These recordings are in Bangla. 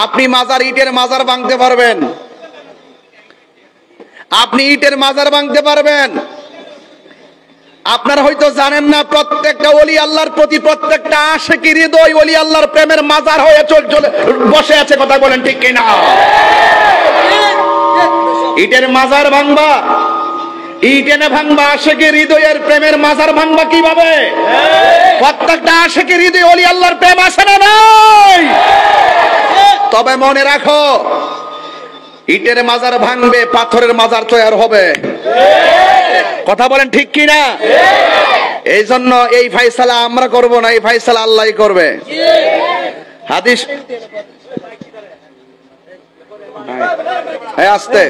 আপনি মাজার ইটের মাজার ভাঙতে পারবেন, আপনি ইটের মাজার ভাঙতে পারবেন। আপনারা হয়তো জানেন না, প্রত্যেকটা ওলি আল্লাহর প্রতি প্রত্যেকটা আশিকি হৃদয় ওলি আল্লাহর প্রেমের মাজার হয়ে চলে বসে আছে। কথা বলেন ঠিক কিনা? ইটের মাজার ভাঙবা, ইট এনে ভাঙবা, আশিকি হৃদয়ের প্রেমের মাজার ভাঙবা কিভাবে? প্রত্যেকটা আশিকি হৃদয় ওলি আল্লাহর প্রেম আছে না নাই? তবে মনে রাখো, ইটের মাজার ভাঙবে, পাথরের মাজার তৈরি হবে। কথা বলেন ঠিক কিনা? এই জন্য এই ফয়সালা আমরা করব না, এই ফয়সালা আল্লাহই করবে। হাদিস আসতে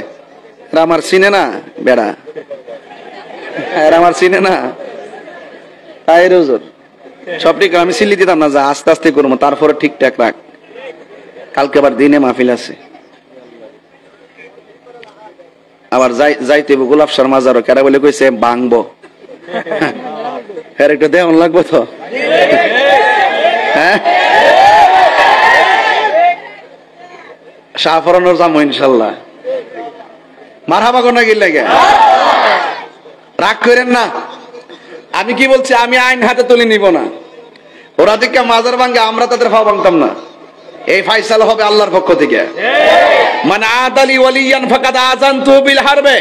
আমার চিনে না বেড়া, আমার চিনে না সব ঠিক। আমি সিলি দিতাম না, যা আস্তে আস্তে করবো, তারপরে ঠিকঠাক রাখ। কালকে আবার দিনে মাহফিল আছে, আবার যাইতে গোলাপ সার মাজারও কেরা বলে কইছে ভাঙবো। হ্যাঁ একটু দেওয়ান লাগবো তো। হ্যাঁ শাহফরানোর যাবো ইনশাল্লাহ। মারহাবা কোন গিল লাগে, রাগ করেন না। আমি কি বলছি, আমি আইন হাতে তুলে নিব না। ওরা দিকে মাজার ভাঙ্গে, আমরা তাদের ভাব ভাঙতাম না। এই ফয়সালা হবে আল্লাহর পক্ষ থেকে। মানে আদালি ওয়ালিয়ান ফাকাদ আযানতু বিল হারবে।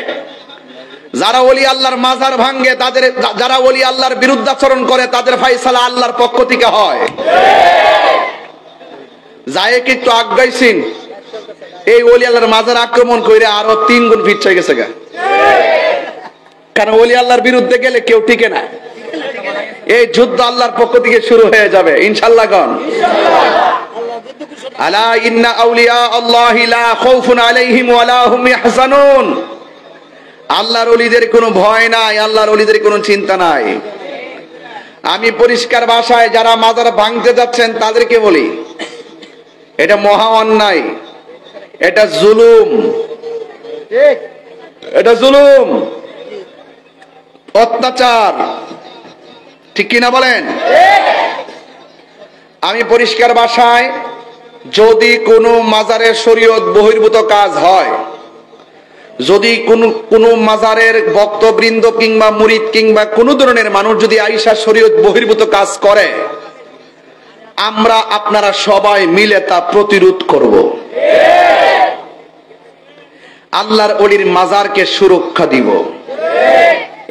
যারা ওলি আল্লাহর মাজার ভাঙে, তাদের, যারা ওলি আল্লাহর বিরুদ্ধাচরণ করে, তাদের ফয়সালা আল্লাহর পক্ষ থেকে হয়। যায় কিন্তু আগাইছিন এই ওলি আল্লাহর মাজার আক্রমণ করে আরো 3 গুণ ফিট হয়ে গেছে গা। কারণ ওলি আল্লাহর বিরুদ্ধে গেলে কেউ টিকে না। এই যুদ্ধ আল্লাহর পক্ষ থেকে শুরু হয়ে যাবে ইনশাআল্লাহ। গণ আলা ইন্না আউলিয়া আল্লাহি লা খাউফুন আলাইহিম ওয়া লা হুম ইয়াহজানুন। আল্লাহর ওলিদের কোনো ভয় নাই, আল্লাহর ওলিদের কোনো চিন্তা নাই। আমি পরিষ্কার ভাষায় যারা মাজার ভাঙতে যাচ্ছেন তাদেরকে বলি, এটা মহা অন্যায়, এটা জুলুম, এটা জুলুম, অত্যাচার। ঠিক কিনা বলেন? আমি পরিষ্কার ভাষায়, যদি কোনো মাজারের শরীয়ত বহির্ভূত কাজ হয়, যদি কোনো মাজারের ভক্তবৃন্দ কিংবা মুরিদ কিংবা কোন ধরনের মানুষ যদি আইসা শরীয়ত বহির্ভূত কাজ করে, আমরা আপনারা সবাই মিলে তা প্রতিরোধ করব। আল্লাহর ওলির মাজারকে সুরক্ষা দিব।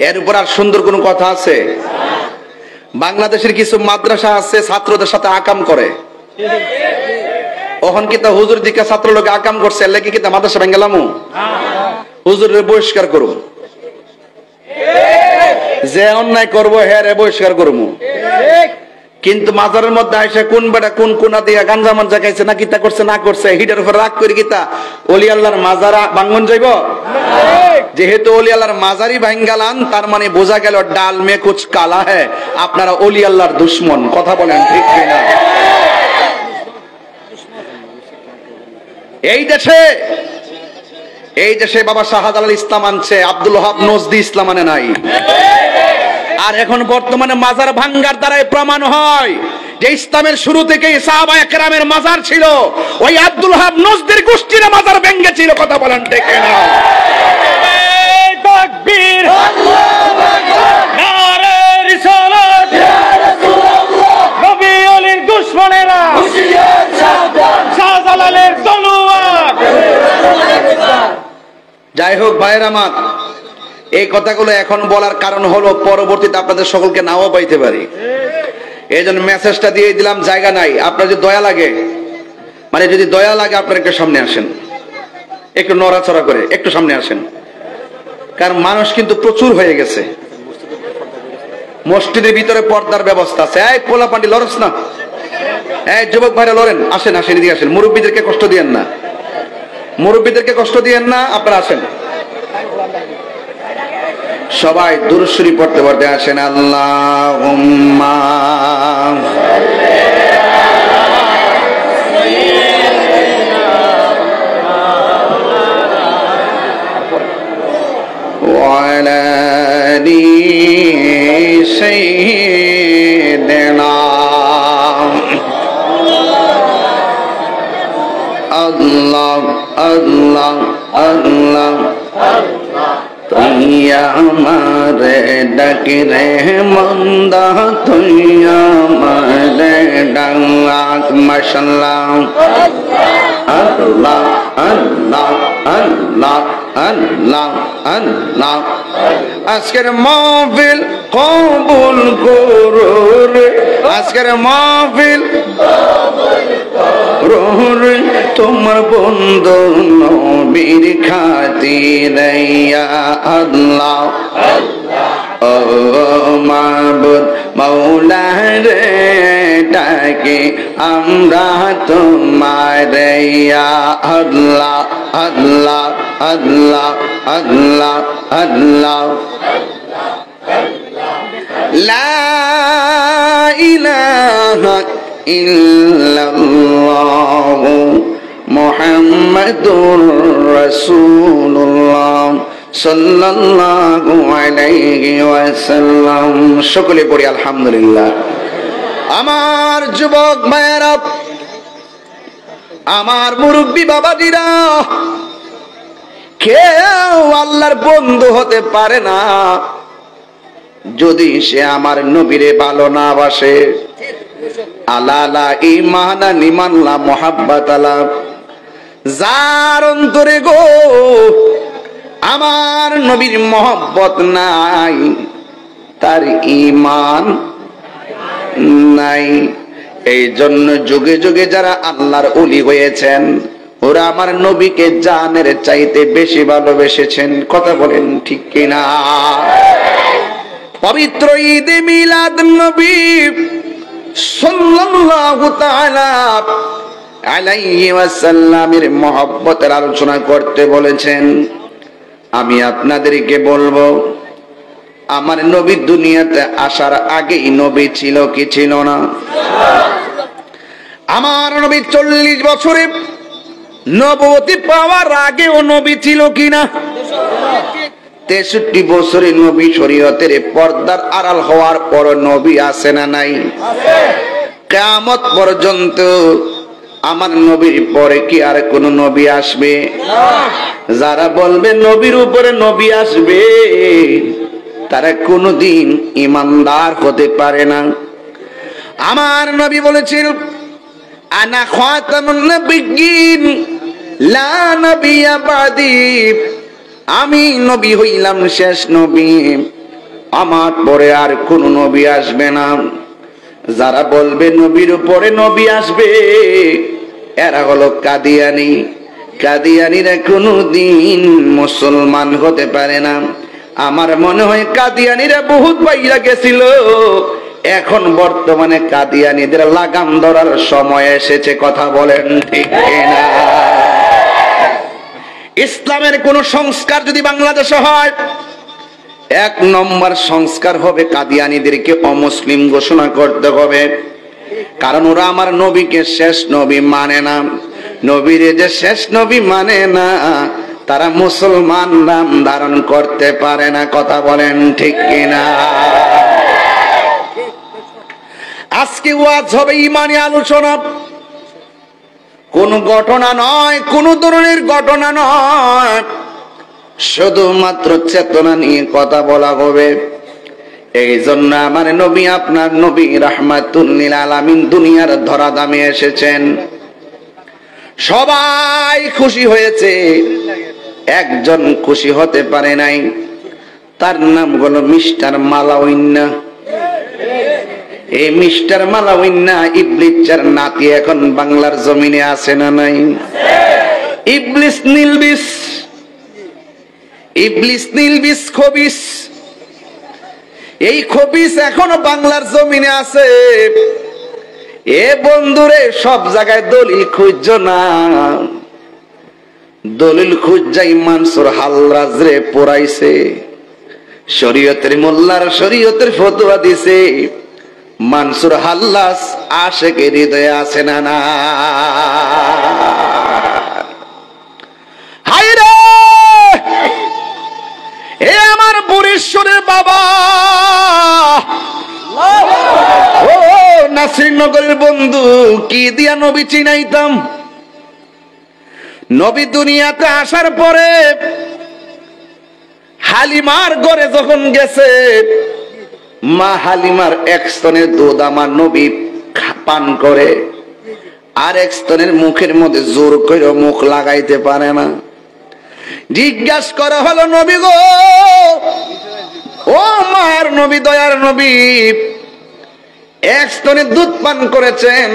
এর উপর আর সুন্দর কোন কথা আছে? বাংলাদেশের কিছু মাদ্রাসা আছে ছাত্রদের সাথে আকাম করে। ওখান কি তা হুজুর দিকে ছাত্র লোক আকাম করছে, লেগে কি তা মাদ্রাসা ভেঙ্গেলামু? হুজুরের বহিষ্কার করব, যে অন্যায় করবো হ্যাঁ রে বহিষ্কার করবো। কিন্তু মাজারের মধ্যে আইসা কোন বেটা কোন কোনা দিয়া গাঞ্জা মাঞ্জা খাইছে না, কিতা করছে না করছে, হিটার উপর রাগ করে কিতা ওলি আল্লাহর মাজারা ভাঙ্গন যাইব? যেহেতু ওলি আল্লাহর মাজারি ভাঙ্গালান, তার মানে বোঝা গেল ডাল মে কুছ কালা হ্যায়, আপনারা ওলি আল্লাহর দুশ্মন। কথা বলেন ঠিক কিনা? এই দেশে বাবা শাহজালাল ইসলাম আনছে, আব্দুল ওহাব নজদি ইসলাম আনে নাই। আর এখন বর্তমানে মাজার ভাঙ্গার দ্বারাই প্রমাণ হয় যে ইসলামের শুরু থেকেই সাহাবায়ে কেরামের মাজার ছিল, ওই আব্দুল ওহাব নজদির গোষ্ঠীর মাজার ভেঙ্গে ছিল। কথা বলেন ঠিক কিনা? তাকবীর, আল্লাহু আকবার, নারে রিসালাত, ইয়া রাসূলুল্লাহ, নবী ওলির দুশমনেরা হুশিয়ার সাবধান, শাহজালালের তলোয়ার। যাই হোক ভাইরা আমার, এই কথাগুলো এখন বলার কারণ হলো পরবর্তীতে আপনাদের সকলকে নাও পাইতে পারি। এই জন্য মেসেজটা দিয়ে দিলাম, জায়গা নাই। আপনার যদি দয়া লাগে, মানে যদি দয়া লাগে, আপনার একটু সামনে আসেন, একটু নড়াচড়া করে একটু সামনে আসেন। কারণ মানুষ কিন্তু প্রচুর হয়ে গেছে। মসজিদের ভিতরে পর্দার ব্যবস্থা আছে। এই পোলা পান্ডি লড়স না, এই যুবক ভাইরা লড়েন, আসেন আসেন, এদিকে আসেন। মুরব্বীদেরকে কষ্ট দিয়েন না, মুরব্বীদেরকে কষ্ট দিয়েন না, আপনারা আসেন। সবাই দুরূদ শরীফ পড়তে পড়তে আসেন। আল্লাহুম্মা ওয়া আলা আলি সাইয়্যিদিনা আল্লাহ আল্লাহ আল্লাহ তুই আমারে ডাকি রে মন্দা তুই আমারে ডাক মাশাআল্লাহ আল্লাহ আল্লাহ আল্লাহ আল্লাহ আল্লাহ আজকের মাহফিল কবুল করো রে আজকের মাহফিল রে তোমার বন্ধু নবীর খাতিরে ইয়া আল্লাহ ও মাবুদ মাওলা রে ডাকি আমরা তোমারে ইয়া আল্লাহ আল্লাহ আল্লাহ আল্লাহ আল্লাহ লা ইলাহা ইল্লাল্লাহ মুহাম্মাদুর রাসূলুল্লাহ সাল্লাল্লাহু আলাইহি ওয়াসাল্লাম। সকলে পড়ি আলহামদুলিল্লাহ। আমার যুবক ভাইয়েরা, আমার মুরব্বী বাবাজিরা, কেউ আল্লাহর বন্ধু হতে পারে না যদি সে আমার নবীরে ভালো না বাসে। আলালা ঈমানা লিমান লা মুহাব্বাত আলা, যার অন্তরে গো আমার নবীর মহব্বত নাই তার ঈমান নাই। এই জন্য যুগে যুগে যারা আল্লাহর ওলি হয়েছেন ওরা আমার নবীকে জানের চাইতে বেশি ভালোবেসেছেন। কথা বলেন ঠিক কিনা? পবিত্র ঈদে মিলাদ নবী সাল্লাল্লাহু তাআলা আলাইহি ওয়াসাল্লামের মহব্বতের আলোচনা করতে বলেছেন। আমি আপনাদেরকে বলবো, আমার নবী দুনিয়াতে আসার আগেই নবী ছিল কি ছিল না? আমার নবী 40 বছরে নবুয়তি পাওয়ার আগেও নবী ছিল কিনা? 63 বছরে নবী শরীয়তের পর্দার আড়াল হওয়ার পর নবী আছে না নাই? কিয়ামত পর্যন্ত আমার নবীর পরে কি আর কোন নবী আসবে? যারা বলবে নবীর উপরে নবী আসবে তারা কোনদিন ঈমানদার হতে পারে না। আমার নবী বলেছেন, আনা খাতামুন নবিয়্যিন লা নবিয়্যা বাদি, আমি নবী হইলাম শেষ নবী, আমার পরে আর কোন নবী আসবে না। যারা বলবে নবীর উপরে নবী আসবে এরা হলো কাদিয়ানী। কাদিয়ানীরা কোনদিন মুসলমান হতে পারে না। আমার মনে হয় কাদিয়ানীরা বহুত বাইরা গেছিল, এখন বর্তমানে কাদিয়ানীদের লাগাম ধরার সময় এসেছে। কথা বলেন ঠিক কিনা? ইসলামের কোন সংস্কার যদি বাংলাদেশে হয়, 1 নম্বর সংস্কার হবে কাদিয়ানীদেরকে অমুসলিম ঘোষণা করতে হবে। কারণ ওরা আমার নবীকে শেষ নবী মানে না। নবীরে যে শেষ নবী মানে না, তারা মুসলমান নাম ধারণ করতে পারে না। কথা বলেন ঠিক কিনা? আজকে ওয়াজ হবে ঈমানি আলোচনা, কোন ঘটনা নয়, কোন ধরনের ঘটনা নয়, শুধুমাত্র চেতনা নিয়ে কথা বলা হবে। এই জন্য আমার নবী, আপনার নবী রাহমাতুল লিল আলামিন দুনিয়ার ধরাধামে এসেছেন। সবাই খুশি হয়েছে, একজন খুশি হতে পারে নাই, তার নাম হলো মিস্টার মালাউইন্না। এই মিস্টার মালাউইন্না ইবলিসের নাতি এখন বাংলার জমিনে আছে না নাই? ইবলিস নিলবিস, ইবলিস নিলবিস খবিস, এই খবিস এখনো বাংলার জমিনে আছে। এ বন্ধুরে, সব জায়গায় দলিল খুঁজছ না, দলিল খুঁজাই মানসুর হাল্লাজ রে পড়াইছে, শরীয়তের মোল্লার শরীয়তের ফতোয়া দিছে। মানসুর হাল্লাজ আশেকের হৃদয়ে আছে না না? হায়রে এ আমার বরিশ্বরের বাবা, ও নাসিরনগরের বন্ধু, কি দিয়া নবী চিনাইতাম। নবী দুনিয়াতে আসার পরে হালিমার ঘরে যখন গেছে, মা হালিমার এক স্তনের দুধ আমার নবী পান করে, আর এক স্তনের মুখের মধ্যে জোর করে মুখ লাগাইতে পারে না। জিজ্ঞাসা করা হলো, নবী গো, ও মায়ের নবী, দয়ার নবী, এক স্তনের দুধ পান করেছেন,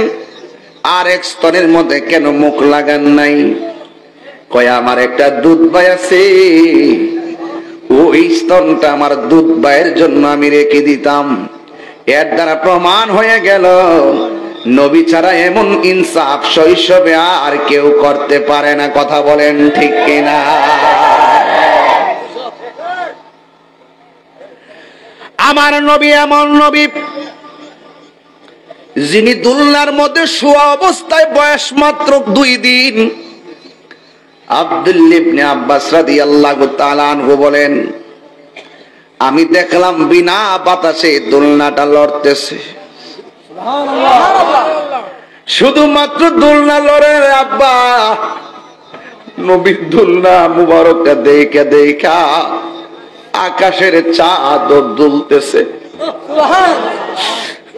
আর এক স্তনের মধ্যে কেন মুখ লাগান নাই? কয়, আমার একটা দুধ ভাই আছে, ওই স্তনটা আমার দুধ ভাইয়ের জন্য আমি রেখে দিতাম। এর দ্বারা প্রমাণ হয়ে গেল নবী ছাড়া এমন ইনসাফ শৈশবে আর কেউ করতে পারে না। কথা বলেন ঠিক কিনা? আমার নবী এমন নবী যিনি দুলনার মধ্যে শোয়া অবস্থায় বয়স মাত্র 2 দিন। আব্দুল্লাহ ইবনে আব্বাস রাদিয়াল্লাহু তাআলা আনহু বলেন, আমি দেখলাম বিনা বাতাসে দোলনাটা লড়তেছে। শুধুমাত্র দোলনা লড়ে আব্বা, নবীর দোলনা মুবারকটা দেখা দেখা আকাশের চাঁদ দুলতেছে।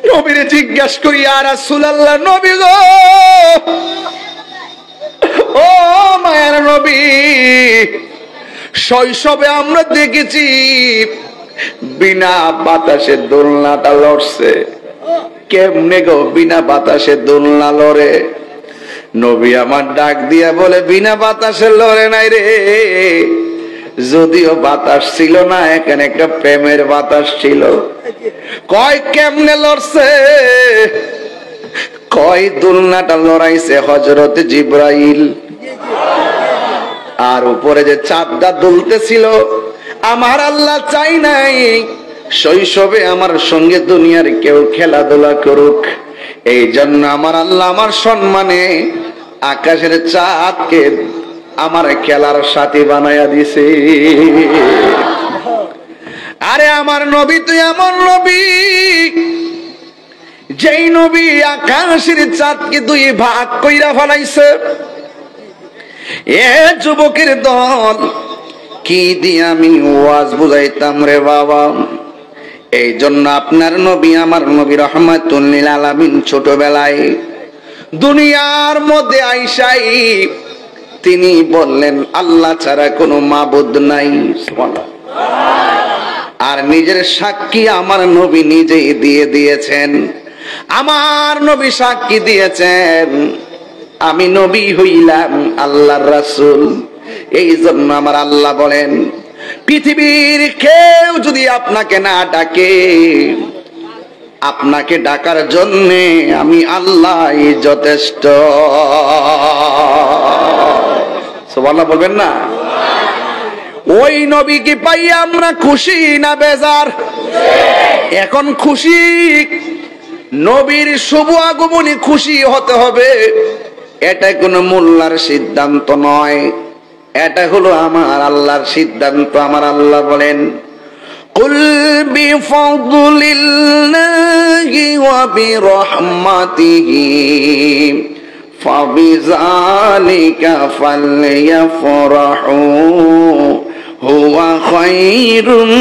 নবীরে জিজ্ঞাসা করি, ইয়া রাসূলুল্লাহ, নবী গো, ও মায়ের নবী, শৈশবে আমরা দেখেছি বিনা বাতাসে দোলনাটা লড়ছে, কেমনে গো বিনা বাতাসে দোলনা লড়ে? নবী আমার ডাক দিয়া বলে, বিনা বাতাসে লড়ে নাই রে, যদিও বাতাস ছিল না, এখানে একটা প্রেমের বাতাস ছিল। কয় কেমনে লড়ছে? কয় দোলনাটা লড়াইছে হযরত জিবরাইল, আর উপরে যে চাঁদটা দুলতেছিল, আমার আল্লাহ চাই নাই শৈশবে আমার সঙ্গে দুনিয়ার কেউ খেলাধুলা করুক, এই জন্য আমার আল্লাহ আমার সম্মানে আকাশের চাঁদকে আমার খেলার সাথী বানায়া দিছে। আরে আমার নবী তো এমন নবী, যেই নবী আকাশের চাঁদকে 2 ভাগ কইরা ফেলাইছে। এ যুবকের দল, কি দিয়ে আমি ওয়াজ বুঝাইতাম রে বাবা? এই জন্য আপনার নবী, আমার নবী রাহমাতুল লিল আলামিন, ছোটবেলায় দুনিয়ার মধ্যে আইসাই তিনি বললেন আল্লাহ ছাড়া কোনো মাবুদ নাই। আর নিজের সাক্ষী আমার নবী নিজেই দিয়ে দিয়েছেন। আমার নবী সাক্ষী দিয়েছেন, আমি নবী হইলাম আল্লাহর রাসূল। এই জন্য আমার আল্লাহ বলেন, পৃথিবীর কেউ যদি আপনাকে না ডাকে, আপনাকে ডাকার জন্য আমি আল্লাহই যথেষ্ট। সুবহানাল্লাহ বলবেন না? ওই নবীকে পাইয়া আমরা খুশি না বেজার? এখন খুশি। নবীর শুভ আগমনে খুশি হতে হবে, এটা কোনো মোল্লার সিদ্ধান্ত নয়, এটা হলো আমার আল্লাহর সিদ্ধান্ত। আমার আল্লাহ বলেন, কুল বিফাদলিল্লাহি ওয়া বিরহমাতিহি ফাবিযালিকা ফালইফরাহু হুয়া খায়রুম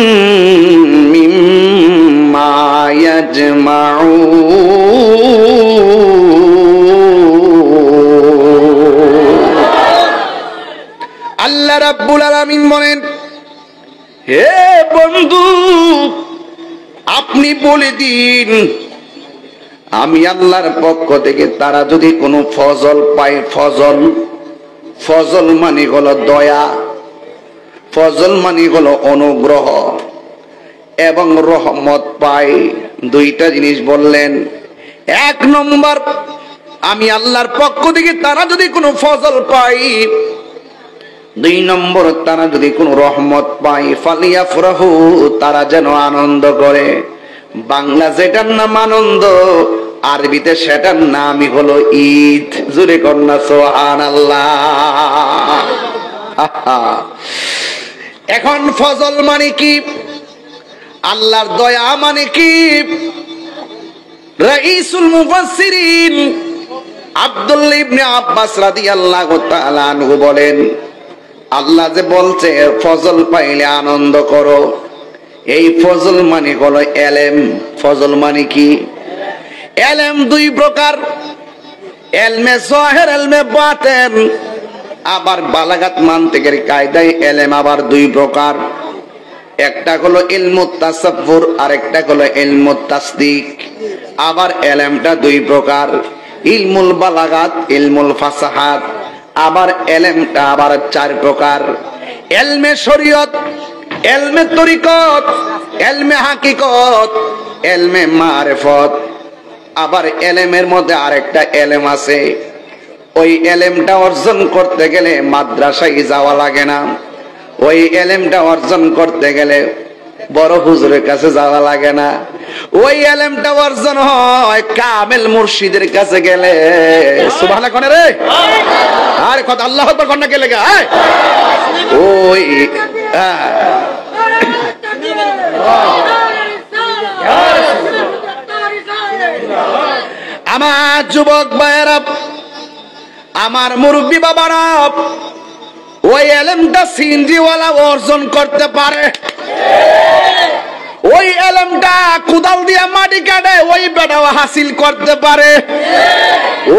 মিম্মা ইয়াজমাউন। আল্লাহ রাব্বুল আলামিন বলেন, হে বন্ধু, আপনি বলে দিন আমি আল্লাহর পক্ষ থেকে তারা যদি কোনো ফজল পায়, ফজল মানে হলো দয়া, ফজল মানে হলো অনুগ্রহ এবং রহমত পায়, 2টা জিনিস বললেন। 1 নম্বর, আমি আল্লাহর পক্ষ থেকে তারা যদি কোনো ফজল পায়, 2 নম্বর, তারা যদি কোনো রহমত পায়, ফালিয়াফরাহু, তারা যেন আনন্দ করে। বাংলা যেটার নাম আনন্দ, আরবিতে সেটার নামই হলো ঈদ। জোরে কন্যা সুবহানাল্লাহ। এখন ফজল মানে কি? আল্লাহর দয়া মানে কি? রাইসুল মুফাসসিরিন আব্দুল্লাহ ইবনে আব্বাস রাদিয়াল্লাহু তাআলা আনহু বলেন, আল্লাহ যে বলছে ফজল পাইলে আনন্দ করো, এই ফজল মানে হলো এলেম। ফজল মানে কি? এলেম দুই প্রকার, এলমে যাহির, এলমে বাতিন। আবার বালাগাত মানতিকের কায়দায় এলেম আবার দুই প্রকার, একটা হলো ইলমুত তাসাব্বুর আর একটা হলো ইলমুত তাসদিক। আবার এলেমটা দুই প্রকার, ইলমুল বালাগাত, ইলমুল ফাসাহাত। আবার এলেমটা আবার চার প্রকার, এলমে শরীয়ত, এলমে তরিকত, এলমে হাকিকত, এলমে মারিফত। আবার এলেমের মধ্যে আরেকটা এলেম আছে, ওই এলেমটা অর্জন করতে গেলে মাদ্রাসায় যাওয়া লাগে না, ওই এলেমটা অর্জন করতে গেলে বড় হুজুরের কাছে যাওয়া লাগে না, ওই এলেমটা অর্জন হয় কামেল মুর্শিদের কাছে গেলে। সুবহানাল্লাহ কোনে রে? আরে কথা আল্লাহু আকবার কোন না গেলে গা ওই আমার যুবক ভাইয়েরা, আমার মুরব্বী বাবারা, ওই এলেমটা সিনজিওয়ালা অর্জন করতে পারে। ওই এলেমটা কুদাল দিয়া মাটি কাটে, ওই বেটাও হাসিল করতে পারে।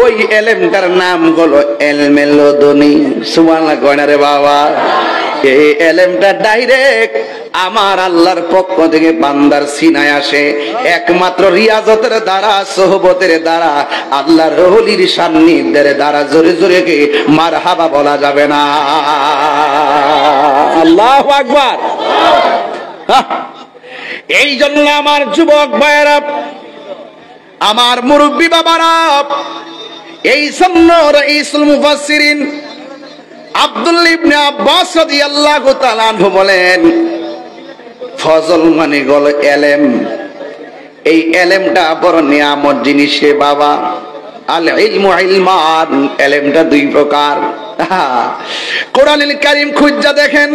ওই এলেমটার নাম হলো এলমে লদুনী। সুবহানাল্লাহ কয়না রে বাবা? এই এলেমটা ডাইরেক্ট আমার আল্লাহর পক্ষ থেকে বান্দার সিনায় আসে, একমাত্র রিয়াজতের দ্বারা, সোহবতের দ্বারা, আল্লাহর ওলির সান্নিধ্যের দ্বারা। জোরে জোরে কি মারহাবা বলা যাবে না? আল্লাহু আকবার। এই জন্য আমার যুবক ভাইয়েরা, আমার মুরব্বী বাবারা, এই জন্য রাইসুল মুফাসসিরিন আব্দুল্লাহ ইবনে আব্বাস রাদিয়াল্লাহু তাআলা আনহু বলেন, ফজল মানে হলো এলেম। এই এলেমটা বড় নিয়ামত জিনিস রে বাবা। আল ইলমু ইলমান, এলেমটা দুই প্রকার। কোরআনুল কারীম খুঁজা দেখেন,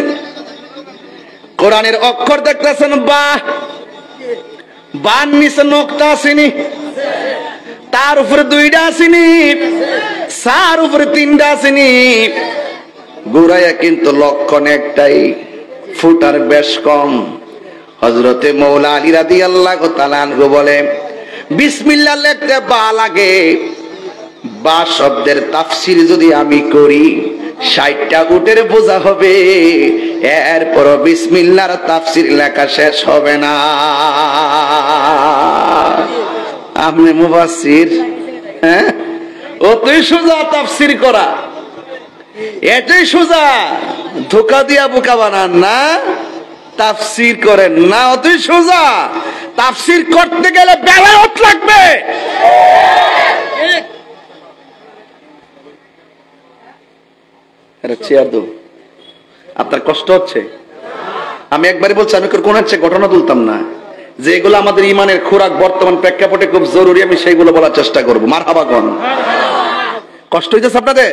কোরআনের অক্ষর দেখতেছেন বা, বান নিচে নোক্তা আসেনি, তার উপরে দুইটা আসেনি, সার উপরে তিনটা আসেনি, গুড়াইয়া কিন্তু লক্ষণ একটাই, ফুটার বেশ কম। হযরতে মৌলা আলী রাদিয়াল্লাহু তাআলা আনহু বলে, বিসমিল্লাহ লিখতে বা লাগে। বা শব্দের তাফসীর যদি আমি করি ৬০টা উটের বোঝা হবে, এরপর বিসমিল্লাহর তাফসীর লেখা শেষ হবে না। আপনি মুফাসসির, হ্যাঁ? অতই সোজা তাফসীর করা, এটাই সোজা। ধোঁকা দিয়া বোকা বানান না, তাফসীর করেন না, অতই সোজা। তাফসীর করতে গেলে বেলায়েত লাগবে। চেয়ার দো, আপনার কষ্ট হচ্ছে? আমি একবারই বলছি, আমি কোন হচ্ছে ঘটনা তুলতাম না, যেগুলো আমাদের ইমানের খোরাক বর্তমান প্রেক্ষাপটে খুব জরুরি, আমি সেইগুলো বলার চেষ্টা করবো। মারহাবা কোন? কষ্ট হইতেছে আপনাদের?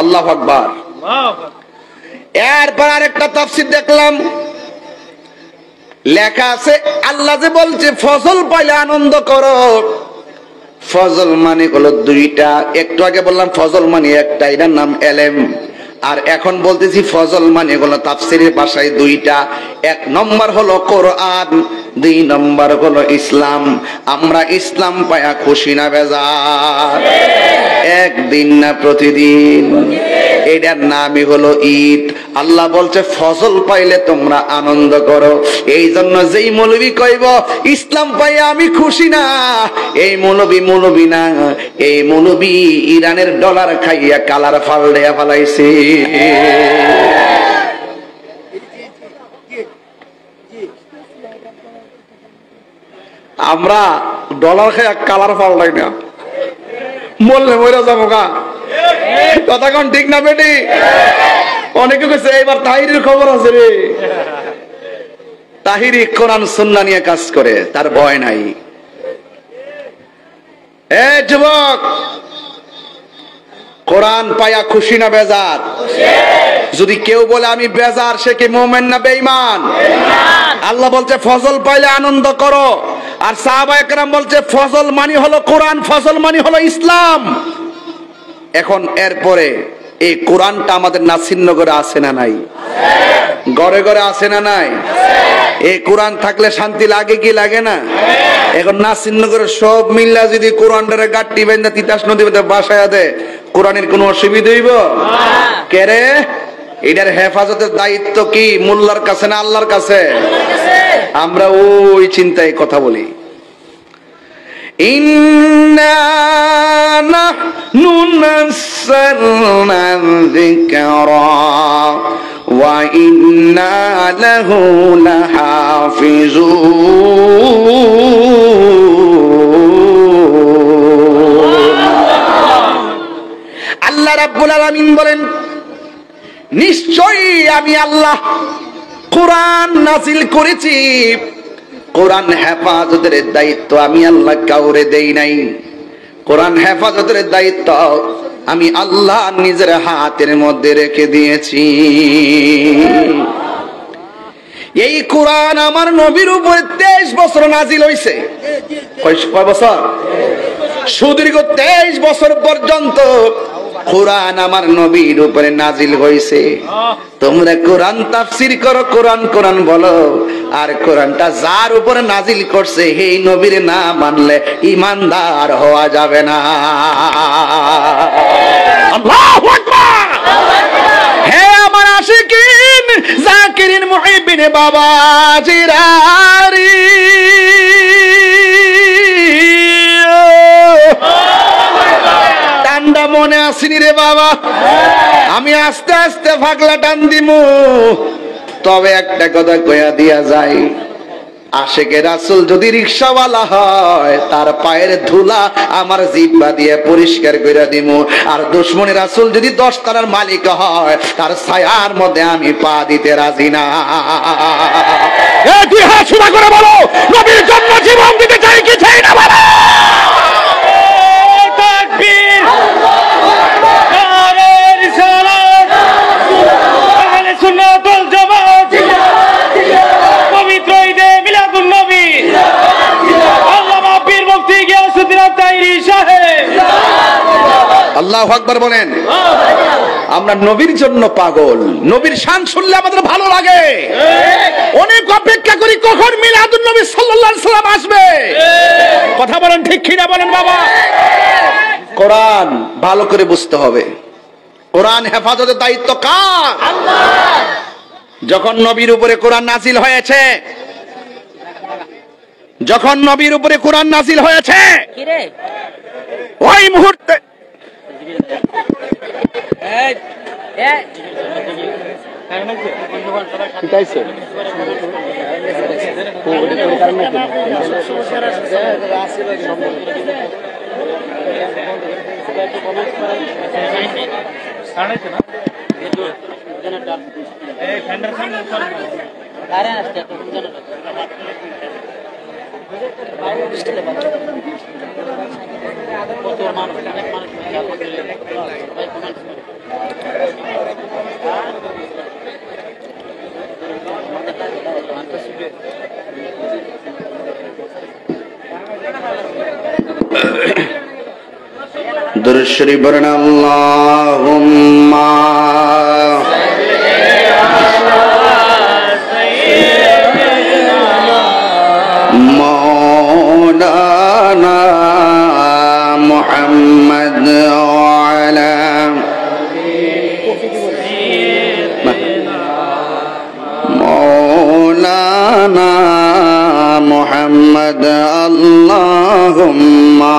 আল্লাহু আকবার। এরপর আরেকটা তাফসীর দেখলাম, লেখা আছে আল্লাহ যে বলছে ফজল পাইলে আনন্দ করো। ফজল মানে হলো দুইটা। একটু আগে বললাম ফজল মানে একটা, এটার নাম এলেম। আর এখন বলতেছি ফজল মানে হলো তাফসীরের ভাষায় দুইটা। এক নম্বর হলো কোরআন, দুই নম্বর হলো ইসলাম। আমরা ইসলাম পায়া খুশি না বেজার? একদিন না প্রতিদিন? এটার নামই হলো ঈদ। আল্লাহ বলছে ফজল পাইলে তোমরা আনন্দ করো। এই জন্য যেই মৌলবী কইব ইসলাম পাইয়া আমি খুশি না, এই মৌলবী না, এই মৌলবী ইরানের ডলার খাইয়া কালার ফালড়িয়া ফালাইছে। আমরা ডলার খাইয়া কালার ফালড়াই না, মরলে মরে যাবো গা। কথা কোন ঠিক না বেটি? অনেকে কইছে এইবার তাহিরির খবর আছে রে। তাহিরি কোরআন সুন্নাহ নিয়ে কাজ করে, তার ভয় নাই। এ যুবক, কোরআন পায়া খুশি না বেজার? যদি কেউ বলে আমি বেজার, সে কি মুমিন না বেঈমান? আল্লাহ বলছে ফজল পাইলে আনন্দ করো। আর সাহাবায়ে কেরাম বলছে ফজল মানে হলো কোরআন, ফজল মানে হলো ইসলাম। এখন এরপরে এই কোরআনটা আমাদের নাসিরনগরে আছে না নাই? ঘরে ঘরে আছে না নাই? এই কোরআন থাকলে শান্তি লাগে কি লাগে না? এখন নাসিরনগরের সব মিল্লা যদি কোরআনটারে গাট্টি বেঁধে তিতাস নদী মধ্যে বাসায় দেয়, কোরআনের কোনো অসুবিধা হইব? কে রে? এটার হেফাজতের দায়িত্ব কি মোল্লার কাছে না আল্লাহর কাছে? আমরা ওই চিন্তায় কথা বলি। ইন্না নাহনু নাযালনা যিকরা ওয়া ইন্না লাহু লাহাফিজুন। আল্লাহ রাব্বুল আলামিন বলেন, নিশ্চয়ই আমি আল্লাহ কোরআন নাজিল করেছি। কোরআন হেফাজতের দায়িত্ব আমি আল্লাহ কাউরে দেই নাই। কোরআন হেফাজতের দায়িত্ব আমি আল্লাহ নিজের হাতের মধ্যে রেখে দিয়েছি। এই কোরআন আমার নবীর উপরে 23 বছর নাজিল হইছে। কয় বছর? সুদীর্ঘ 23 বছর পর্যন্ত কোরআন আমার নবীর উপরে নাজিল হইছে। তোমরা কোরআন তাফসীর করো, কোরআন কোরআন বলো, আর কোরআনটা যার উপরে নাজিল করছে এই নবীর না মানলে ঈমানদার হওয়া যাবে না। আল্লাহু আকবার। হে আমার আশিকিন, জাকিরিন, মুহিবিন, বাবা জিরারি, টান্ডা মনে আসেনি রে বাবা? আমি আস্তে আস্তে ফাগলা টান দিমু। তবে একটা কথা কইয়া দিয়া যায়, আশেকে রাসূল যদি রিকশাওয়ালা হয় তার পায়ের ধুলা আমার জিহ্বা দিয়ে পরিষ্কার কইরা দিমু। আর দুশমনে রাসূল যদি 10 তলার মালিক হয় তার ছায়ার মধ্যে আমি পা দিতে রাজি না। এই দুই হাত সোজা করে বলো, নবীর জন্য জীবন দিতে চাই কি চাই না বলো? তাকবীর। নারে রিসালাত। আহলে সুন্নাত ওয়াল জামাত। পবিত্র ঈদে মিলাদুন নবী। আল্লামা পীর মুফতি গিয়াসউদ্দিন আত-তাহিরি সাহেব। আল্লাহু আকবার বলেন। আমরা নবীর জন্য পাগল। নবীর শান শুনলে আমাদের ভালো লাগে। অনেক অপেক্ষা করি কখন মিলাদুন নবী সাল্লাল্লাহু আলাইহি সাল্লাম আসবে। কথা বলেন ঠিক কি না বলেন বাবা? কোরআন ভালো করে বুঝতে হবে। কোরআন হেফাজতের দায়িত্ব কার? আল্লাহ। যখন নবীর উপরে কোরআন নাজিল হয়েছে, যখন নবীর উপরে কোরআন নাজিল হয়েছে, ওই মুহূর্তে দুরূদ শরীফ পড়েন। আল্লাহুম্মা মাওলানা মুহাম্মদ ওয়ালা মাওলানা মুহাম্মদ। আল্লাহুম্মা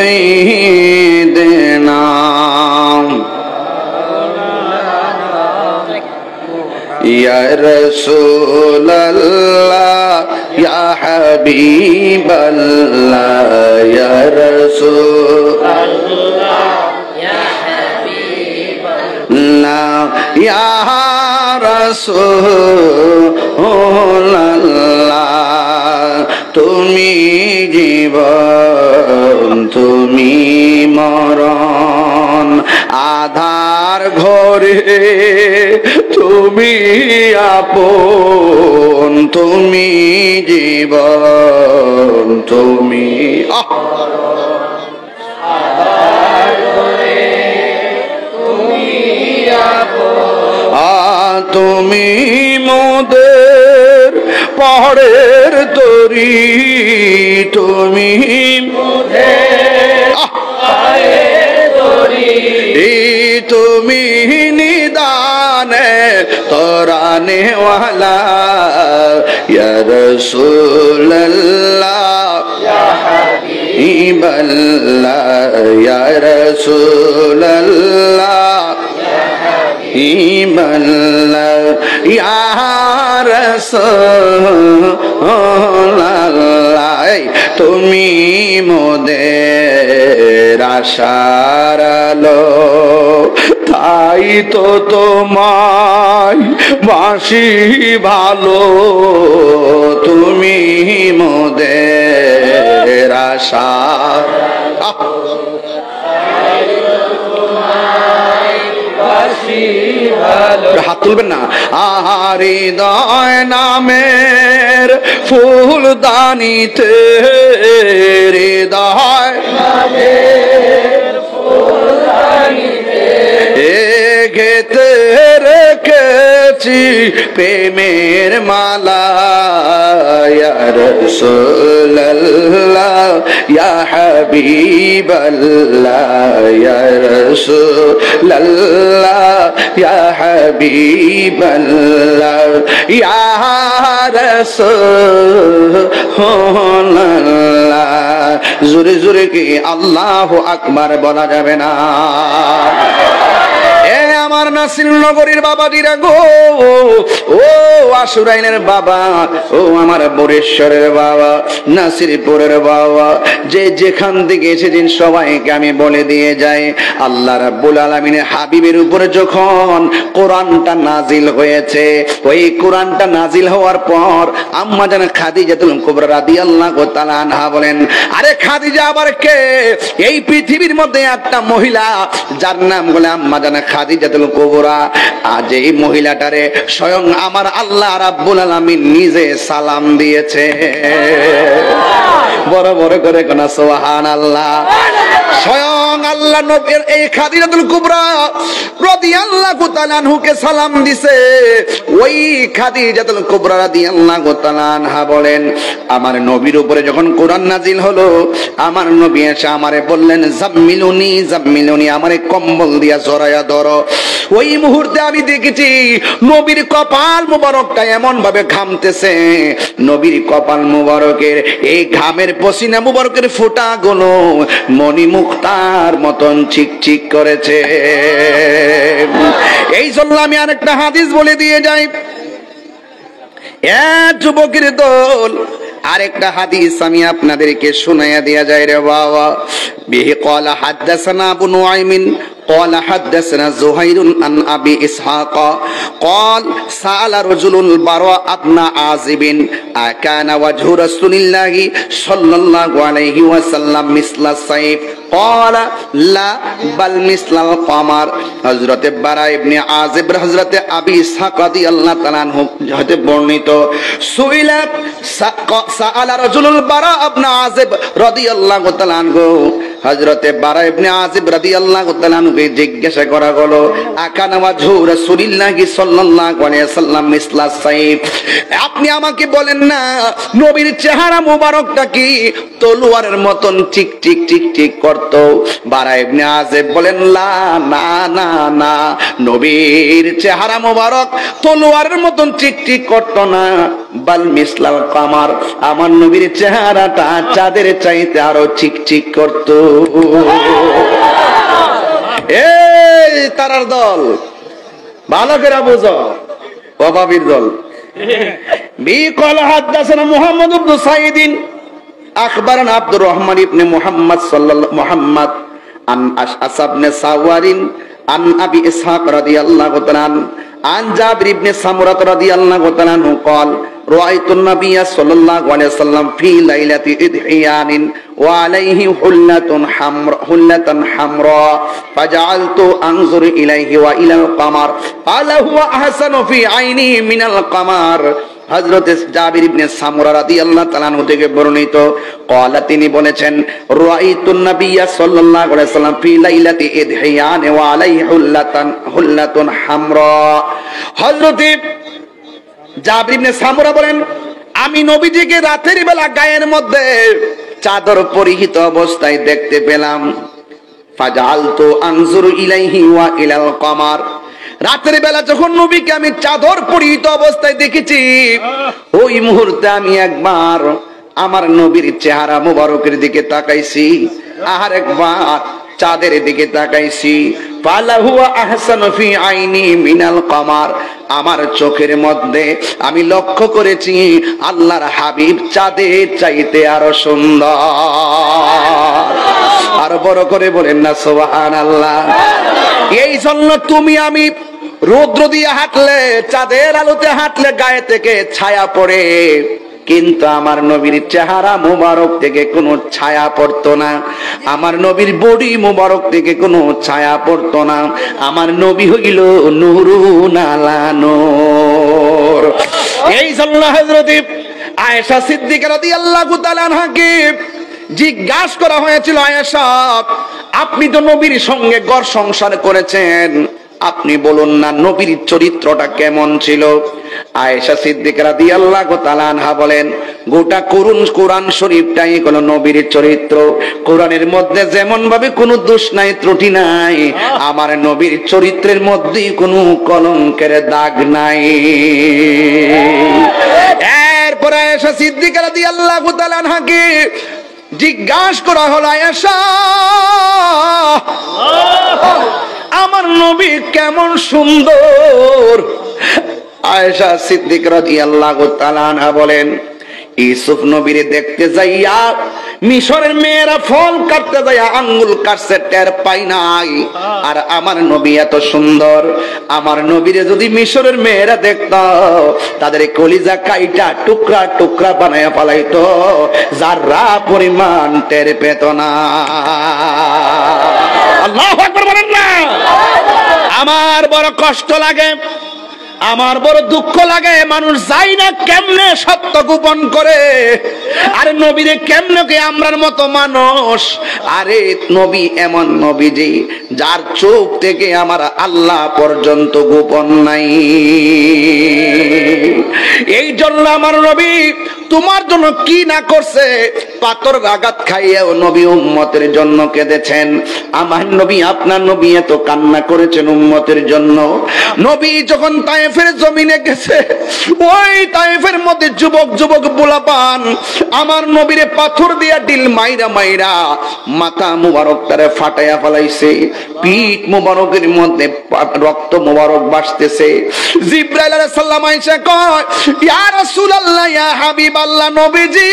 سيدنا يا رسول الله يا حبيب الله يا رسول الله يا حبيب الله يا رسول الله তুমি জীবন তুমি মরণ, আধার ঘরে তুমি আপন, তুমি জীবন তুমি তুমি মোদের পাহাড়ের তরি, তুমি তুমি নিদানে তরানে ওয়ালা ইয়া রাসূলুল্লাহ ইয়া হাবিবাল্লাহ ইয়া রাসূলুল্লাহ ইবাল্লাহ ইয়া রাসূলুল্লাহ, তুমি মোদের আশার আলো, তাই তো তোমায় বাসি ভালো, তুমি মোদের আশার হাত তুলবেন না। হৃদয় নামের ফুলদানিতে, হৃদয় গেতে রেখেছি প্রেমের মালা, ইয়া রাসূলুল্লাহ ইয়া হাবিবাল্লাহ ইয়া রাসূলুল্লাহ ইয়া হাবিবাল্লাহ ইয়া রাসূলুল্লাহ। জোরে জোরে কি আল্লাহু আকবার বলা যাবে না? আমার নাসির নগরীর বাবা দিরা গো, ও আশুরাইনের বাবা, ও আমার বরেশ্বরের বাবা, নাসিরপুরের বাবা, যে যেখান থেকে এসেছেন সবাইকে আমি বলে দিয়ে যাই, আল্লাহ রাব্বুল আলামিনের হাবিবের উপরে যখন কোরআনটা নাজিল হয়েছে, ওই কোরআনটা নাজিল হওয়ার পর আম্মা জান খাদিজাতুল কুবরা রাদিয়াল্লাহু তাআলা আনহা বলেন, আরে খাদিজা আবার কে? এই পৃথিবীর মধ্যে একটা মহিলা যার নাম বলে আম্মা জান খাদিজাতুল কুবরা, আজ এই মহিলাটারে স্বয়ং আমার আল্লাহ রাব্বুল আলামিন নিজে সালাম দিয়েছে। বড় বড় করে কোন সুবহানাল্লাহ। স্বয়ং আল্লাহ নবীর এই খাদিজাতুল কুবরা রাদিয়াল্লাহু তাআলা আনহুকে সালাম দিছে। ওই খাদিজাতুল কুবরা রাদিয়াল্লাহু তাআলা আনহা বলেন, আমার নবীর উপরে যখন কোরআন নাজিল হলো, আমার নবী এসে আমারে বললেন, জাম্মিলুনি জাম্মিলুনি, আমারে কম্বল দিয়া জড়ায়া ধরো। ওই মুহূর্তে আমি দেখেছি নবীর কপাল মুবারকটা এমন ভাবে ঘামতেছে, নবীর কপাল মুবারকের এই ঘামের পসিনা মুবারকের ফোঁটাগুলো মণিমুক্তার মতন চিকচিক করেছে। এই জন্য আমি আরেকটা হাদিস বলে দিয়ে যাই, এক যুবকের দল, আরেকটা হাদিস আমি আপনাদেরকে শোনাইয়া দেয়া যায় রে বাবা। বিহি ক্বালা হাদাসানা আবু নুআইমিন قال حدثنا زهير عن أبي إسحاق قال سأل رجل البراء بن عازب أكان وجه رسول الله صلى الله عليه وسلم مثل السيف قال لا بل مثل القمر। হযরতে বারা ইবনে আযিব হযরতে আবি ইসহাক রাদিয়াল্লাহু তাআলা আনহু হতে বর্ণিত, সুইলা সাআলা রাজুলুল বারা ইবনে আযিব রাদিয়াল্লাহু তাআলা আনহু, হযরতে বারা ইবনে আযিব রাদিয়াল্লাহু তাআলা আনহুকে জিজ্ঞাসা করা হলো, আকানা ওয়াজহু রাসূলিল্লাহি সাল্লাল্লাহু আলাইহি ওয়াসাল্লাম মিসলা সাইফ, আপনি আমাকে বলেন না নবীর চেহারা মোবারকটা কি তলোয়ারের মতন টিক টিক টিক টিক করত? বারা ইবনে আযিব বলেন, না না না না, নবীর চেহারা মোবারক তলোয়ারের মতন টিক টিক করত না, বাল মিসলাল কামার, আমার নবীর চেহারাটা চাঁদের চাইতে আরো চিকচিক করত। এই তারার দল, ভালো করে বুঝো, অভাবীর দল। বি ক্বাল হাদাসানা মুহাম্মদ ইবনে সাঈদিন আখবারানা আব্দুর রহমান ইবনে মুহাম্মদ সাল্লাল্লাহু মুহাম্মদ আন আশআস ইবনে সাওয়ারিন আন আবি ইসহাক রাদিয়াল্লাহু তাআলা আন জাবির ইবনে সামুরা রাদিয়াল্লাহু তাআলা আনহু قال রাআইতুন নাবিয়্যা সাল্লাল্লাহু আলাইহি ওয়াসাল্লাম ফি লাইলাতি ইদহিয়ানিন ওয়া আলাইহি হুল্লাতান হামরা ফাজআলতু আনজুরু ইলাইহি ওয়া ইলাল কামার ক্বালা হুয়া আহসানু ফি আইনি মিনাল কামার। হযরত জাবির ইবনে সামুরা রাদিয়াল্লাহু তাআলা আনহু থেকে বর্ণিত, ক্বালা তিনি বলেছেন, রাআইতুন নাবিয়্যা সাল্লাল্লাহু আলাইহি ওয়াসাল্লাম ফি লাইলাতি ইদহিয়ান ওয়া আলাইহি হুল্লাতুন হামরা। হযরত জাবির ইবনে সামুরা বলেন, আমি নবীজিকে রাতের বেলা গায়ের মধ্যে চাদর পরিহিত অবস্থায় দেখতে পেলাম। ফাজআলতু আনজুরু ইলাইহি ওয়া ইলাল কামার। রাতের বেলা যখন নবীকে আমি চাদর পরিহিত অবস্থায় দেখেছি, ওই মুহূর্তে আমি একবার আমার নবীর চেহারা মুবারকের দিকে তাকাইছি, আর একবার চাঁদের দিকে তাকাইছি। ফালাহু আহসানু ফি আইনি মিনাল কামার। আমার চোখের মধ্যে আমি লক্ষ্য করেছি আল্লাহর হাবিব চাঁদের চাইতে আরো সুন্দর। আর বড় করে বলেন না সুবহানাল্লাহ। এই জন্য তুমি আমি রৌদ্র দিয়ে হাঁটলে, চাঁদের আলোতে হাঁটলে গায়ে থেকে ছায়া পড়ে, কিন্তু আমার নবীর চেহারা মুবারক থেকে কোনো ছায়া পড়তো না, আমার নবীর বডি মুবারক থেকে কোনো ছায়া পড়তো না। আমার নবী হইল নূরুন আলা নূর। এই জন্য হযরত আয়েশা সিদ্দিকা রাদিয়াল্লাহু তাআলা আনহাকে জিজ্ঞাসা করা হয়েছিল, আয়েশা আপনি তো নবীর সঙ্গে ঘর সংসার করেছেন, আপনি বলুন না নবীর চরিত্রটা কেমন ছিল? আয়েশা সিদ্দিকা রাদিয়াল্লাহু তাআলা আনহা বলেন, গোটা কোরআন শরীফটাই হলো নবীর চরিত্র। কোরআনের মধ্যে যেমন ভাবে কোনো দোষ নাই, ত্রুটি নাই, আমার নবীর চরিত্রের মধ্যে কোনো কলঙ্কের দাগ নাই। এরপর আয়েশা সিদ্দিকা রাদিয়াল্লাহু তাআলা আনহাকে জিজ্ঞাসা করা হলো, আয়েশা আমার নবী কেমন সুন্দর? আয়েশা সিদ্দিকা রাদিয়াল্লাহু তাআলা আনহা বলেন, ইউসুফ নবীরে দেখতে যাইয়া মিশরের মেয়েরা ফল কাটতে যাইয়া আঙ্গুল কাটছে, টের পাই নাই। আর আমার নবী এত সুন্দর, আমার নবীরে যদি মিশরের মেয়েরা দেখত, তাদের কলিজা কাইটা টুকরা টুকরা বানায়া ফেলাইতো, যারা পরিমাণ টের পেত না। আল্লাহু আকবার বলেন না। আমার বড় কষ্ট লাগে, আমার বড় দুঃখ লাগে, মানুষ যায় না কেমনে সত্য গোপন করে। আরে নবীরে কেমনে কে আমরার মতো মানুষ? আরে নবী এমন নবীজি যার চোখ থেকে আমার আল্লাহ পর্যন্ত গোপন নাই। এই জন্য আমার নবী তোমার জন্য কি না করছে, পাথর আঘাত খাইয়াও নবী উম্মতের জন্য কেঁদেছেন। আমার নবী, আপনার নবী এত কান্না করেছেন উম্মতের জন্য। নবী যখন তায়েফের জমিনে গেছে, ওই তায়েফের মধ্যে যুবক যুবক পোলাপান আমার নবীরে পাথর দিয়া ডিল মাইরা মাইরা মাথা মুবারক তারে ফাটাইয়া ফেলাইছে, পিঠ মুবারকের মধ্যে রক্ত মুবারক ভাসতেছে। জিবরাইল আলাইহিস সালাম আয়েশা কয়, ইয়া রাসূলুল্লাহ, ইয়া হাবিবাল্লাহ, নবীজি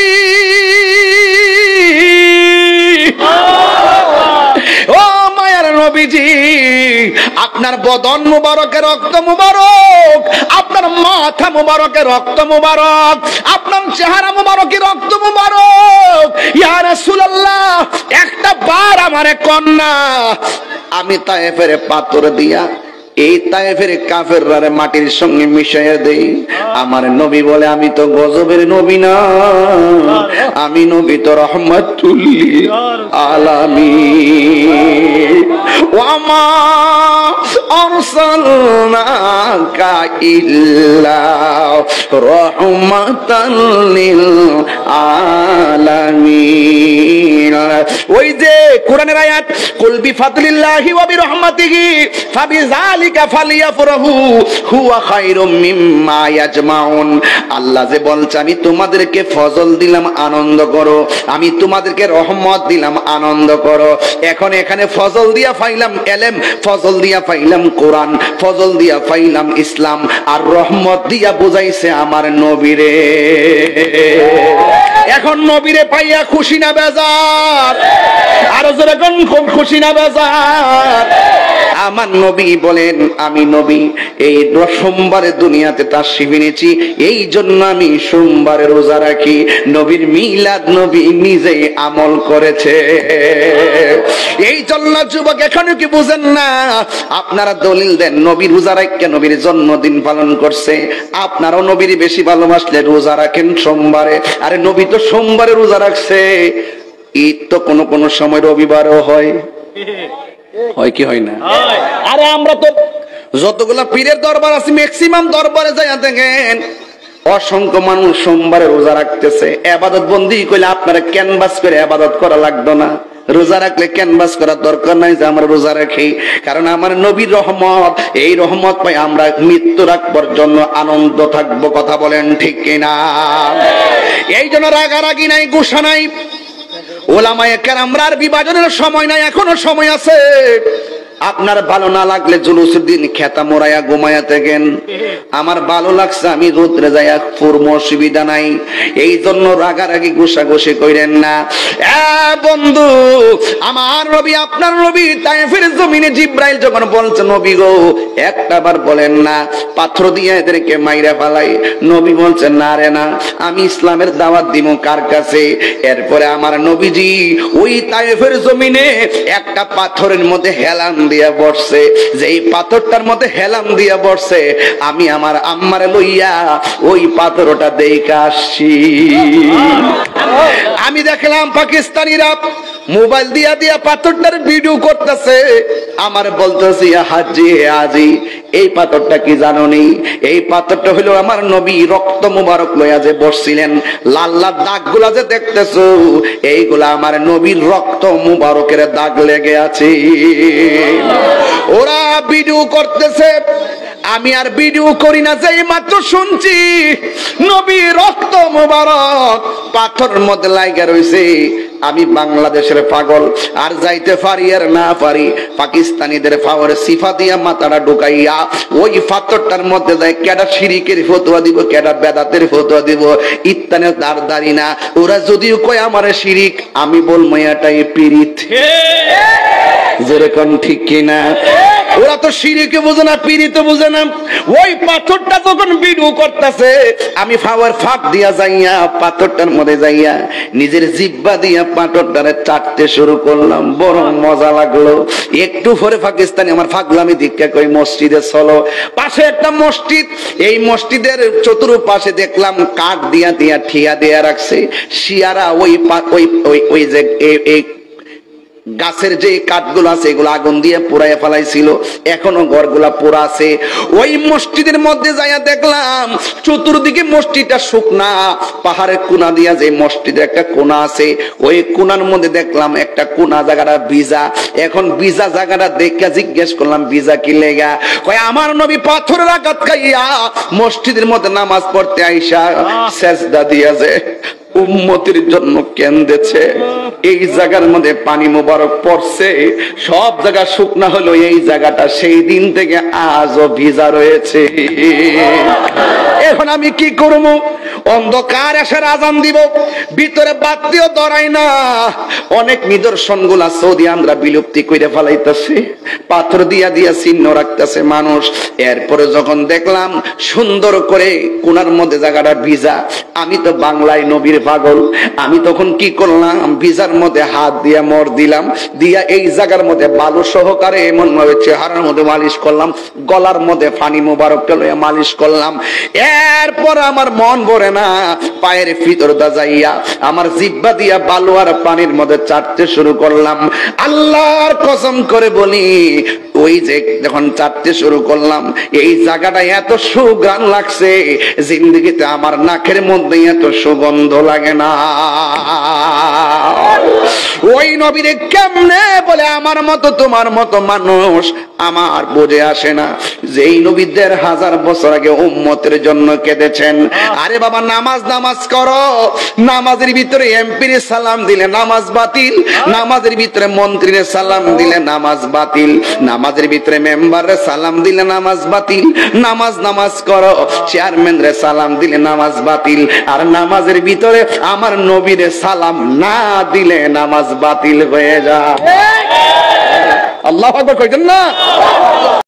ও মায়ার নবীজি, আপনার বদন মুবারকের রক্ত মুবারক, আপনার মাথা মুবারকের রক্ত মুবারক, আপনার চেহারা মুবারকের রক্ত মুবারক। ইয়া রাসূলুল্লাহ, একটা বার আমারে কন্যা, আমি তায়েফের পাথর দিয়া এই তায়েফের কাফেররা মাটির সঙ্গে মিশাইয়া দেই। আমার নবী বলে, আমি তো গজবের নবী না, আমি নবী তো রহমাতুল লিল আলামিন। ওয়া মা আরসালনাকা ইল্লা রাহমাতাল লিল আলামিন। ওই যে কোরআনের আয়াত, কুল বিফাদলিল্লাহি ওয়া বিরহমাতিহি ফাবিযালিকা ফালিয়াফরাহু হুয়া খায়রুম মিম্মা ইয়াজমাউন। আল্লাহ যে বলছে, আমি তোমাদেরকে ফজল দিলাম, আনন্দ করো, আমি তোমাদেরকে রহমত দিলাম, আনন্দ করো। এখন এখানে ফজল দিয়া পাইলাম এলেম, ফজল দিয়া পাইলাম কোরআন, ফজল দিয়া পাইলাম ইসলাম, আর রহমত দিয়া বুঝাইছে আমার নবীরে। এখন নবীরে পাইয়া খুশি না বেজার? আরো জোরে কোন খুশি না বেজার? আমার নবী বলেন, আমি নবী এই সোমবারে দুনিয়াতে তাশরীফ এনেছি, এই জন্য আমি সোমবারে রোজা রাখি। নবীর মিলাদ নবী নিজেই আমল করেছে। এই জন্য যুবক এখনো কি বুঝেন না? আপনারা দলিল দেন নবী রোজা রাখে, নবীর জন্মদিন পালন করছে। আপনারাও নবীর বেশি ভালোবাসলে রোজা রাখেন সোমবারে। আরে নবী তো সোমবারে রোজা রাখছে। ঈদ তো কোন কোন সময় রবিবারও হয়, হয় কি হয় না? আরে আমরা তো যতগুলা পীরের দরবার আছে ম্যাক্সিমাম দরবারে যাইয়া দেখেন অসংখ্য মানুষ সোমবারে রোজা রাখতেছে। ইবাদত বন্দি কইলে আপনারা ক্যানভাস করে ইবাদত করা লাগতো না। রোজা রাখলে ক্যানভাস করার দরকার নাই যে আমরা রোজা রাখি, কারণ আমার নবীর রহমত, এই রহমত পাই আমরা মৃত্যু রাখবার জন্য আনন্দ থাকবো। কথা বলেন ঠিক কিনা? এই জন্য রাগারাগি নাই, গুসা নাই। ওলামায়ে কেরামরা আর বিভাজনের সময় নাই, এখনো সময় আছে। আপনার ভালো না লাগলে জুলুসের দিন খেতা মোড়াইয়া ঘুমাইয়া থাকেন। আমার ভালো লাগছে আমি রোদ্রে যাইয়া পূর্ব, অসুবিধা নাই। এই জন্য রাগারাগি গুসাগুসি কইরেন না। বন্ধু আমার নবী, আপনার নবী তায়েফের জমিনে জিব্রাইল যখন বলছে নবী গো একটা বার বলেন না পাথর দিয়ে এদেরকে মাইরা ফেলাই, নবী বলছেন না রে না, আমি ইসলামের দাওয়াত দিব কার কাছে? এরপরে আমার নবীজি ওই তায়েফের জমিনে একটা পাথরের মধ্যে হেলান দিয়া বসছে। যেই পাথরটার মধ্যে হেলান দিয়া বসছে, আমি আমার আম্মারে লইয়া ওই পাথরটা দেখে আসছি। আমি দেখলাম পাকিস্তানিরা মোবাইল দিয়া দিয়া পাথরটার ভিডিও করতেছে। আমার বলতেছি হাজি আজি এই পাথরটা কি জানো নি? এই পাথরটা হলো আমার নবী রক্ত মুবারক লইয়া যে বসছিলেন, লাল লাল দাগগুলা যে দেখতেছো এইগুলা আমার নবীর রক্ত মুবারকের দাগ লেগে আছে। ওরা ভিডিও করতেছে, আমি আর ভিডিও করি না, যে মাত্র শুনছি নবী রক্ত মুবারক পাথরের মধ্যে লাগা রইছে। আমি বাংলাদেশের পাগল, আর যাইতে পারি আর না পারি পাকিস্তানিদের পাওয়ার সিফা দিয়া মাথাটা ঢুকাইয়া ওই পাথরটার মধ্যে যায় কেডা শিরিকের ফতোয়া দিব, কেডা বেদাতের ফতোয়া দিব, ইত্যাদি দাঁড়ি না। ওরা যদিও কয় আমার শিরিক, আমি বলবো এটাই পীড়িত। যেরকম ঠিক কিনা? ওরা তো শিরিকে বোঝে না, পীড়িত বোঝে না। ওই পাথরটা যখন ভিডিও করতেছে, আমি ফাওয়ার ফাঁক দিয়া যাইয়া পাথরটার মধ্যে যাইয়া নিজের জিহ্বা দিয়া পাথরটারে চাটতে শুরু করলাম। বড় মজা লাগলো। একটু পরে পাকিস্তানি আমার ফাগলামি দীক্ষা কই মসজিদে চলো। পাশে একটা মসজিদ, এই মসজিদের চতুর্পাশে দেখলাম কাঠ দিয়া দিয়া ঠিয়া দিয়া রাখছে। শিয়ারা ওই যে এই গাছের যে কাঠগুলো আছে এগুলো আগুন দিয়ে পুড়াইয়া ফেলাইছিল, এখনো ঘরগুলা পোড়া আছে। ওই মসজিদের মধ্যে যাইয়া দেখলাম চতুর্দিকে মসজিদটা শুকনা, পাহাড়ের কোনা দিয়া যে মসজিদের একটা কোনা আছে, ওই কোনার মধ্যে দেখলাম একটা কোনা জায়গাটা ভিজা। এখন ভিজা জায়গাটা দেখে জিজ্ঞেস করলাম ভিজা কি লেগা? কয় আমার নবী পাথরের আঘাত খাইয়া মসজিদের মধ্যে নামাজ পড়তে আইসা সেজদা দিয়াছে, উম্মতের জন্য কেন্দেছে। এই জায়গার মধ্যে পানি মোবারক পড়ছে, সব জায়গা শুকনা হলো, এই জায়গাটা সেই দিন থেকে আজও ভিজা রয়েছে। এখন আমি কি করব? অন্ধকার এসে আজান দিব, ভিতরে বাতিও ধরাই না। অনেক নিদর্শন গুলা সৌদি আমরা বিলুপ্তি করে ফেলাইতেছে, পাথর দিয়া দিয়া চিহ্ন রাখতেছে মানুষ। এরপরে যখন দেখলাম সুন্দর করে কোনার মধ্যে জায়গাটা ভিজা, আমি তো বাংলায় নবীর পাগল, আমি তখন কি করলাম? ভিজার মধ্যে হাত দিয়া মর দিলাম, দিয়া এই জায়গার মধ্যে বালু সহকারে এমন ভাবে চেহারার মধ্যে মালিশ করলাম, গলার মধ্যে পানি মোবারকটা লইয়া মালিশ করলাম। এরপর আমার মন ভরে না, পায়ের ভিতর দা যাইয়া আমার জিহ্বা দিয়া বালু আর পানির মধ্যে চাটতে শুরু করলাম। আল্লাহর কসম করে বলি, ওই যে যখন চাটতে শুরু করলাম, এই জায়গাটা এত সুঘ্রাণ লাগছে, জিন্দগিতে আমার নাকের মধ্যে এত সুগন্ধ লাগে না। ওই নবীরে কেমনে বলে আমার মতো তোমার মতো মানুষ আমার বুঝে আসে না। যেই নবী ১,৫০০ বছর আগে উম্মতের জন্য কেঁদেছেন। আরে বাবা নামাজ নামাজ করো, নামাজের ভিতরে এমপির সালাম দিলে নামাজ বাতিল, নামাজের ভিতরে মন্ত্রীর সালাম দিলে নামাজ বাতিল, নামাজের ভিতরে মেম্বারের সালাম দিলে নামাজ বাতিল। নামাজ নামাজ করো, চেয়ারম্যানের সালাম দিলে নামাজ বাতিল, আর নামাজের ভিতরে আমার নবীর সালাম না দিলে নামাজ বাতিল হয়ে যায়। আল্লাহু আকবার কইতেন না?